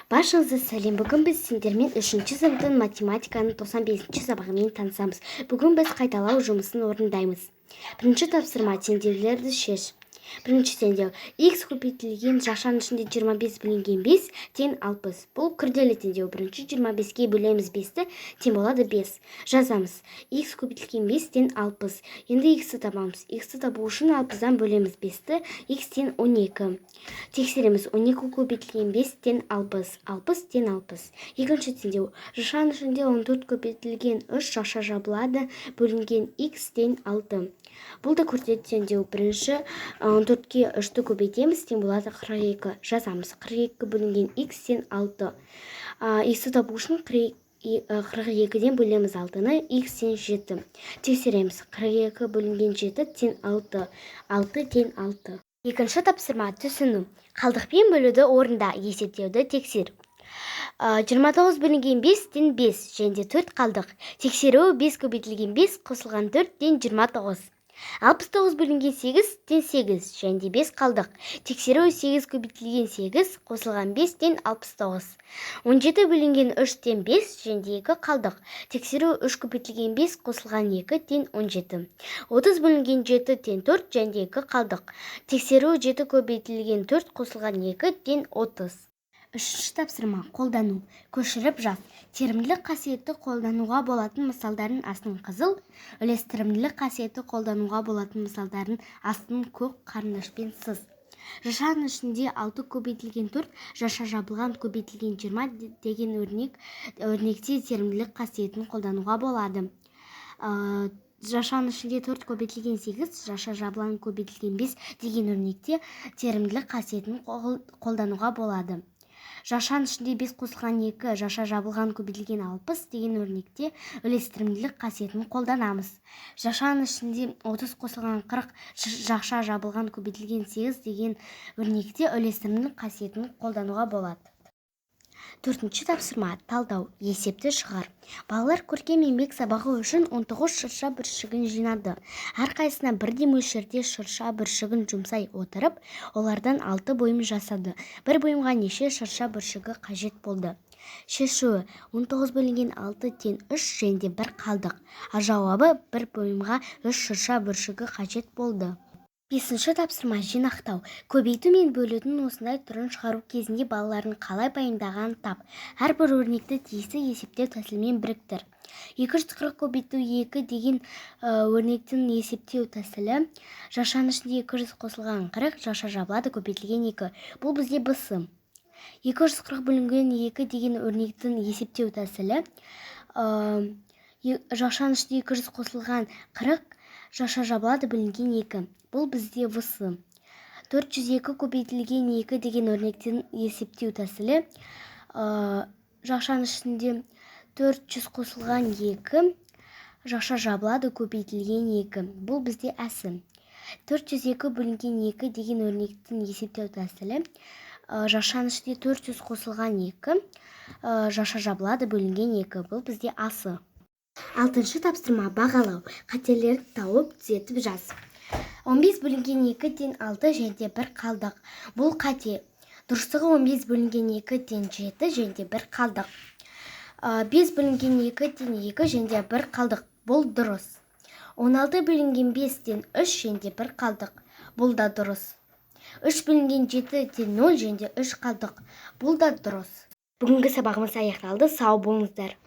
Баршаңызға сәлем. Бүгін біз сендермен 3-ші сыныптың математиканың 95-ші сабағымен танысамыз. Бүгін біз қайталау жұмысын орындаймыз. Бірінші тапсырма: теңдеулерді шеш. Бірінші теңдеу: x көбейтілген жақшаның ішінде 25 бөлінген 5 тең 60. Бұл күрделі теңдеу. Бірінші 25-ке бөлеміз 5-ті, тең болады 5. Жазамыз: x көбейтілген 5 тең 60. Енді x-ті табамыз. x-ті табу үшін 60-дан бөлеміз 5-ті, x тең 12. Тексереміз: 12 көбейтілген 5 тең 60. 60 тең 60. Екінші теңдеу: жақшаның ішінде 14 көбейтілген 3 жақша жабылады, бөлінген x тең 6. Бұл да күрделі теңдеу. Бірінші 14-ке 3-ті көбейтеміз, тең болады 42. Жазамыз: 42 бөлінген x тең 6. x-ті табу үшін 42-ден бөлеміз 6-ны, x тең 7. Тексереміз: 42 бөлінген 7 тең 6. 6 тең 6. Екінші тапсырма: түсіну. Қалдықпен бөлуді орында, есептеуді тексер. 29 бөлінген 5 тең 5 және 4 қалдық. Тексеру: 5 көбейтілген 5 қосылған 4 тең 29. 69 бөлінген 8 тең 8 және 5 қалдық. Тексеру: 8 көбейтілген 8 қосылған 5 тең 69. 17 бөлінген 3 тең 5 және 2 қалдық. Тексеру: 3 көбейтілген 5 қосылған 2 тең 17. 30 бөлінген 7 тең 4 және 2 қалдық. Тексеру: 7 көбейтілген 4 қосылған 2 тең 30. Үшінші тапсырма: қолдану. Көшіріп жаз. Терімділік қасиетті қолдануға болатын мысалдардың астын қызыл, үлестірімділік қасиетті қолдануға болатын мысалдардың астын көк қарындашпен сыз. Жақшаның ішінде 6 көбейтілген 4 жақша жабылған көбейтілген 20 деген өрнекте терімділік қасиетін қолдануға болады. Жақшаның ішінде 4 көбейтілген 8 жақша жабылған көбейтілген 5 деген өрнекте терімділік қасиетін қолдануға болады. Жақшаның ішінде 5 қосылған 2 жақша жабылған көбейтілген 60 деген өрнекте үлестірімділік қасиетін қолданамыз. Жақшаның ішінде 30 қосылған 40 жақша жабылған көбейтілген 8 деген өрнекте үлестірімділік қасиетін қолдануға болады. Төртінші тапсырма: талдау. Есепті шығар. Балалар көркем еңбек сабағы үшін 19 шырша бүршігін жинады. Әрқайсысына бірдей мөлшерде шырша бүршігін жұмсай отырып, олардан 6 бұйым жасады. Бір бұйымға неше шырша бүршігі қажет болды? Шешуі: 19 бөлінген 6 тең 3 және 1 қалдық. Жауабы: бір бұйымға 3 шырша бүршігі қажет болды. Бесінші тапсырма: жинақтау. Көбейту мен бөлудің осындай түрін шығару кезінде балалардың қалай пайымдағанын тап. Әрбір өрнекті тиісті есептеу тәсілімен біріктір. 240 көбейту 2 деген өрнектің есептеу тәсілі: жақшаның ішінде 200 қосылған 40 жақша жабылады көбейтілген 2. Бұл бізде бысы. 240 бөлінген 2 деген өрнектің есептеу тәсілі: жақшаның ішінде 200 қосылған 40 жақша жабылады бөлінген 2. Бұл бізде высы. 402 көбейтілген 2 деген өрнектің есептеу тәсілі: жақшаның ішінде 400 қосылған 2 жақша жабылады көбейтілген 2. Бұл бізде әсі. 402 бөлінген 2 деген өрнектің есептеу тәсілі: жақшаның ішінде 400 қосылған 2 жақша жабылады бөлінген 2. Бұл бізде асы. Алтыншы тапсырма: бағалау. Қателерді тауып түзетіп жаз. 15 бөлінген 2 тең 6 және 1 қалдық. Бұл қате. Дұрыстығы: 15 бөлінген 2 тең 7 және 1 қалдық. 5 бөлінген 2 тең 2 және 1 қалдық. Бұл дұрыс. 16 бөлінген 5 тең 3 және 1 қалдық. Бұл да дұрыс. 3 бөлінген 7 тең 0 және 3 қалдық. Бұл да дұрыс. Бүгінгі сабағымыз аяқталды. Сау болыңыздар.